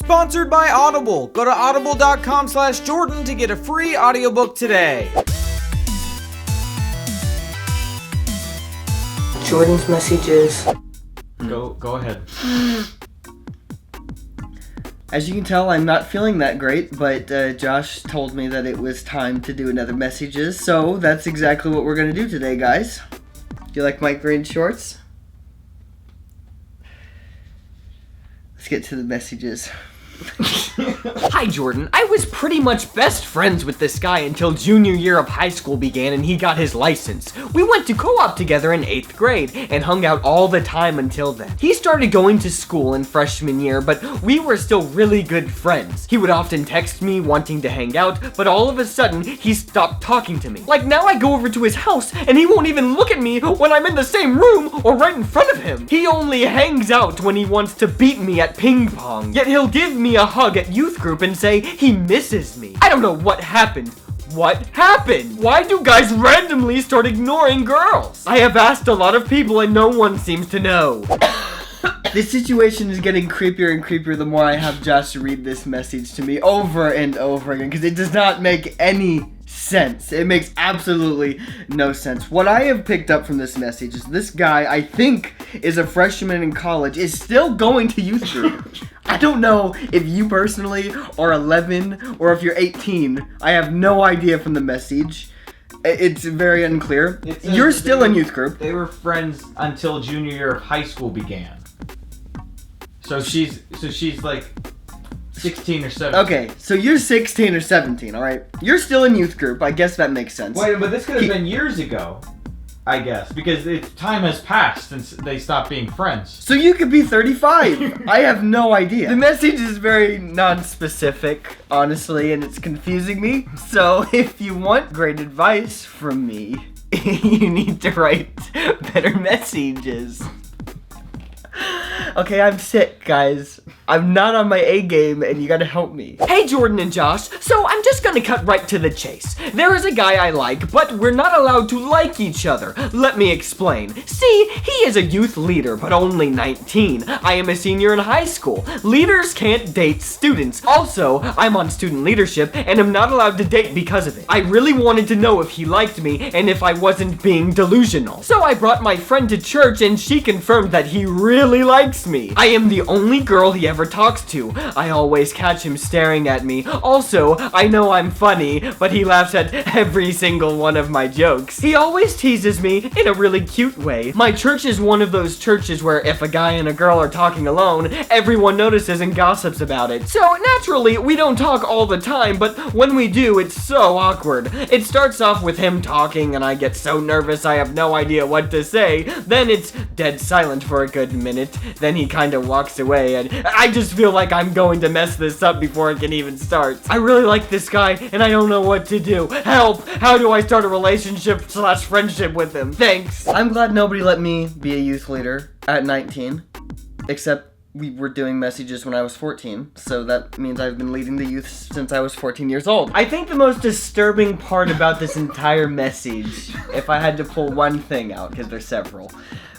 Sponsored by Audible. Go to audible.com/Jordan to get a free audiobook today. Jordan's Messyges. Go ahead. As you can tell, I'm not feeling that great, but Josh told me that it was time to do another Messyges, so that's exactly what we're going to do today, guys. Do you like my green shorts? Let's get to the messages. Hi Jordan, I was pretty much best friends with this guy until junior year of high school began and he got his license. We went to co-op together in 8th grade and hung out all the time until then. He started going to school in freshman year, but we were still really good friends. He would often text me wanting to hang out, but all of a sudden he stopped talking to me. Like now I go over to his house and he won't even look at me when I'm in the same room or right in front of him. He only hangs out when he wants to beat me at ping pong, yet he'll give me a hug at youth group and say he misses me. I don't know what happened. What happened? Why do guys randomly start ignoring girls? I have asked a lot of people and no one seems to know. This situation is getting creepier and creepier the more I have Josh read this message to me over and over again, because it does not make any sense. It makes absolutely no sense. What I have picked up from this message is this guy, I think, is a freshman in college, is still going to youth group. I don't know if you personally are 11 or if you're 18. I have no idea from the message. It's very unclear. You're still in youth group. They were friends until junior year of high school began. So she's like 16 or 17. Okay, so you're 16 or 17, alright? You're still in youth group. I guess that makes sense. Wait, but this could have been years ago, I guess, because time has passed since they stopped being friends. So you could be 35. I have no idea. The message is very non-specific, honestly, and it's confusing me. So if you want great advice from me, you need to write better messages. Okay, I'm sick, guys. I'm not on my A game, and you gotta help me. Hey Jordan and Josh, so I'm just gonna cut right to the chase. There is a guy I like, but we're not allowed to like each other. Let me explain. See, he is a youth leader, but only 19. I am a senior in high school. Leaders can't date students. Also, I'm on student leadership, and am not allowed to date because of it. I really wanted to know if he liked me, and if I wasn't being delusional. So I brought my friend to church, and she confirmed that he really likes me. I am the only girl he ever talks to. I always catch him staring at me. Also, I know I'm funny, but he laughs at every single one of my jokes. He always teases me in a really cute way. My church is one of those churches where if a guy and a girl are talking alone, everyone notices and gossips about it. So naturally, we don't talk all the time, but when we do, it's so awkward. It starts off with him talking and I get so nervous I have no idea what to say. Then it's dead silent for a good minute. Then he kind of walks away and I just feel like I'm going to mess this up before it can even start. I really like this guy and I don't know what to do. Help! How do I start a relationship/friendship with him? Thanks. I'm glad nobody let me be a youth leader at 19, except we were doing messages when I was 14, so that means I've been leading the youth since I was 14 years old. I think the most disturbing part about this entire message, if I had to pull one thing out, because there's several,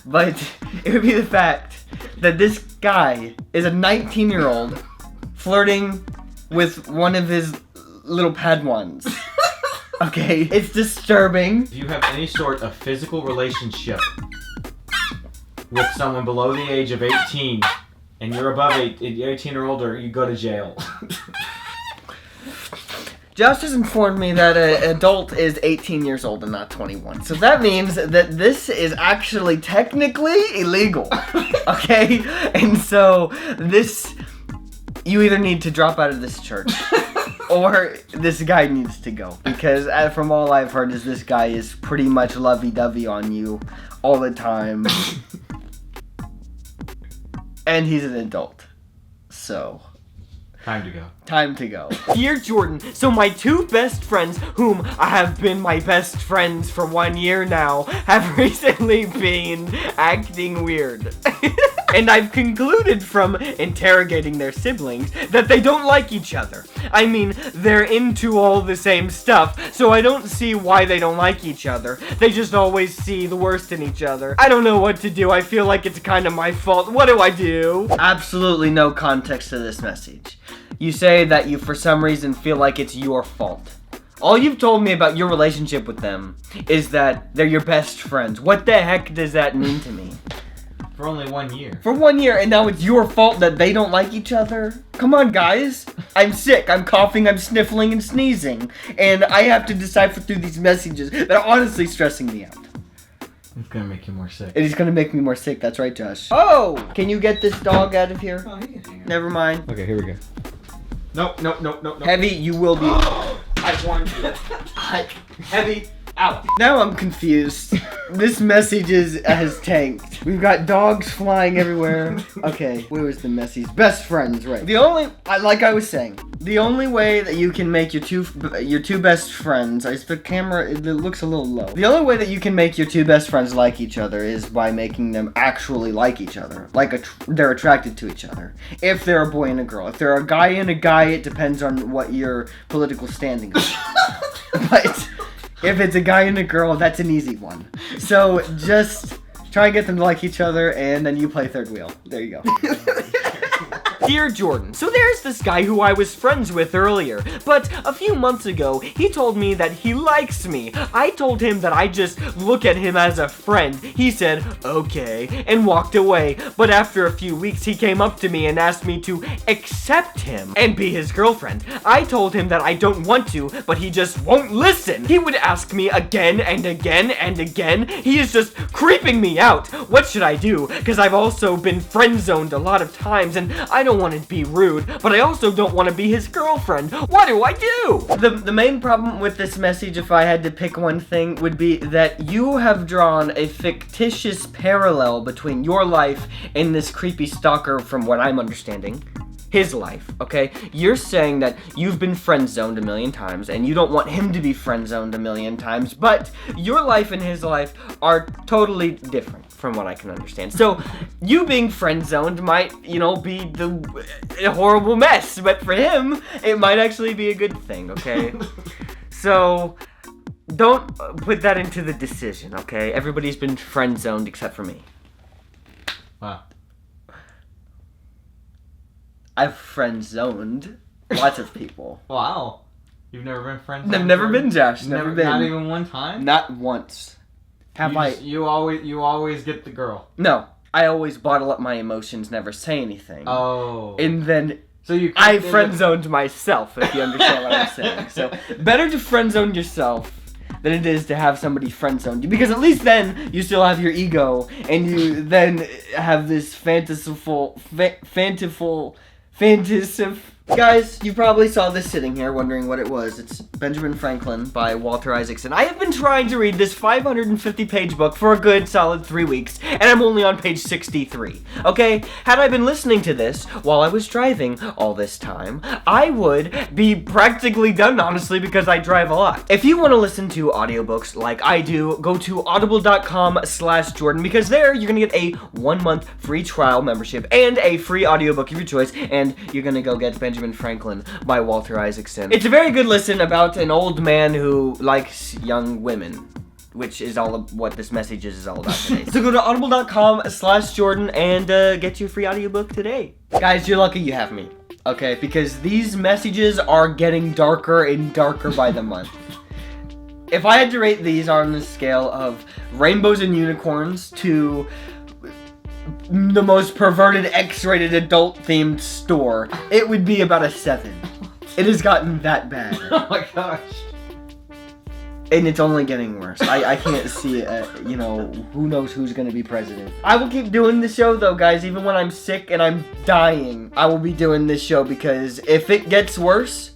but it would be the fact that this guy is a 19-year-old flirting with one of his little Padwans. Okay, it's disturbing. If you have any sort of physical relationship with someone below the age of 18 and you're above 18 or older, you go to jail. Josh has informed me that an adult is 18 years old and not 21. So that means that this is actually technically illegal. Okay? And so this, you either need to drop out of this church or this guy needs to go. Because from all I've heard is this guy is pretty much lovey-dovey on you all the time. And he's an adult. So Time to go. time to go. Dear Jordan, so my two best friends, whom I have been my best friends for 1 year now, have recently been acting weird. And I've concluded from interrogating their siblings that they don't like each other. I mean, they're into all the same stuff, so I don't see why they don't like each other. They just always see the worst in each other. I don't know what to do. I feel like it's kind of my fault. What do I do? Absolutely no context to this message. You say that you, for some reason, feel like it's your fault. All you've told me about your relationship with them is that they're your best friends. What the heck does that mean to me? For only 1 year. For 1 year, and now it's your fault that they don't like each other? Come on, guys. I'm sick, I'm coughing, I'm sniffling and sneezing. And I have to decipher through these messages that are honestly stressing me out. It's gonna make you more sick. It is gonna make me more sick, that's right, Josh. Oh! Can you get this dog out of here? Oh, he can hang out. Never mind. Okay, here we go. Nope. Heavy, you will be... I warned you. Heavy, out. Now I'm confused. This message has tanked. We've got dogs flying everywhere. Okay, where was the message? Best friends, right. Like I was saying, the only way that you can make your two best friends, the camera, it looks a little low. The only way that you can make your two best friends like each other is by making them actually like each other. Like they're attracted to each other. If they're a boy and a girl. If they're a guy and a guy, it depends on what your political standing is. But if it's a guy and a girl, that's an easy one. So just try and get them to like each other, and then you play third wheel. There you go. Dear Jordan, so there's this guy who I was friends with earlier, but a few months ago, he told me that he likes me. I told him that I just look at him as a friend. He said, okay, and walked away. But after a few weeks, he came up to me and asked me to accept him and be his girlfriend. I told him that I don't want to, but he just won't listen. He would ask me again and again and again. He is just creeping me out. What should I do? Because I've also been friend-zoned a lot of times, and I don't want to be rude, but I also don't want to be his girlfriend. What do I do? The main problem with this message, if I had to pick one thing, would be that you have drawn a fictitious parallel between your life and this creepy stalker, from what I'm understanding. His life, okay? You're saying that you've been friend-zoned a million times, and you don't want him to be friend-zoned a million times, but your life and his life are totally different, from what I can understand. So, you being friend-zoned might, be a horrible mess, but for him, it might actually be a good thing, okay? So, don't put that into the decision, okay? Everybody's been friend-zoned except for me. Wow. I've friend-zoned lots of people. Wow. You've never been friends? I've never been, Josh. Never been. Not even one time? Not once. You always get the girl. No. I always bottle up my emotions, never say anything. Oh. And then so I friend-zoned myself, if you understand what I'm saying. So, better to friend-zone yourself than it is to have somebody friend-zone you. Because at least then, you still have your ego, and you then have this fanciful... Guys, you probably saw this sitting here wondering what it was. It's Benjamin Franklin by Walter Isaacson. I have been trying to read this 550-page book for a good solid 3 weeks, and I'm only on page 63. Okay? Had I been listening to this while I was driving all this time, I would be practically done, honestly, because I drive a lot. If you want to listen to audiobooks like I do, go to audible.com/Jordan, because there you're going to get a 1-month free trial membership and a free audiobook of your choice, and you're going to go get Benjamin Franklin by Walter Isaacson. It's a very good listen about an old man who likes young women, which is all of what this message is all about today. So go to audible.com/Jordan and get your free audiobook today. Guys, you're lucky you have me, okay? Because these messages are getting darker and darker by the month. If I had to rate these on the scale of rainbows and unicorns to the most perverted X-rated adult-themed store, it would be about a 7. It has gotten that bad. Oh my gosh. And it's only getting worse. I can't see it, who knows who's gonna be president. I will keep doing this show though, guys, even when I'm sick and I'm dying. I will be doing this show because if it gets worse,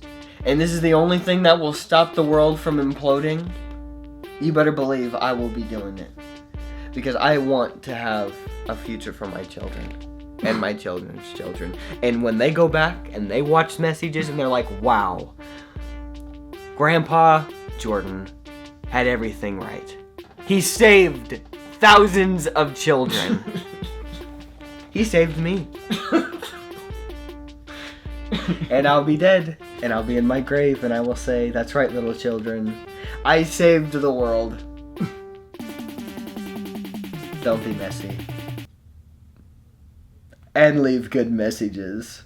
and this is the only thing that will stop the world from imploding, you better believe I will be doing it. Because I want to have a future for my children and my children's children. And when they go back and they watch messages and they're like, wow, Grandpa Jordan had everything right. He saved thousands of children. He saved me. And I'll be dead, and I'll be in my grave, and I will say, that's right, little children. I saved the world. Don't be messy. And leave good messages.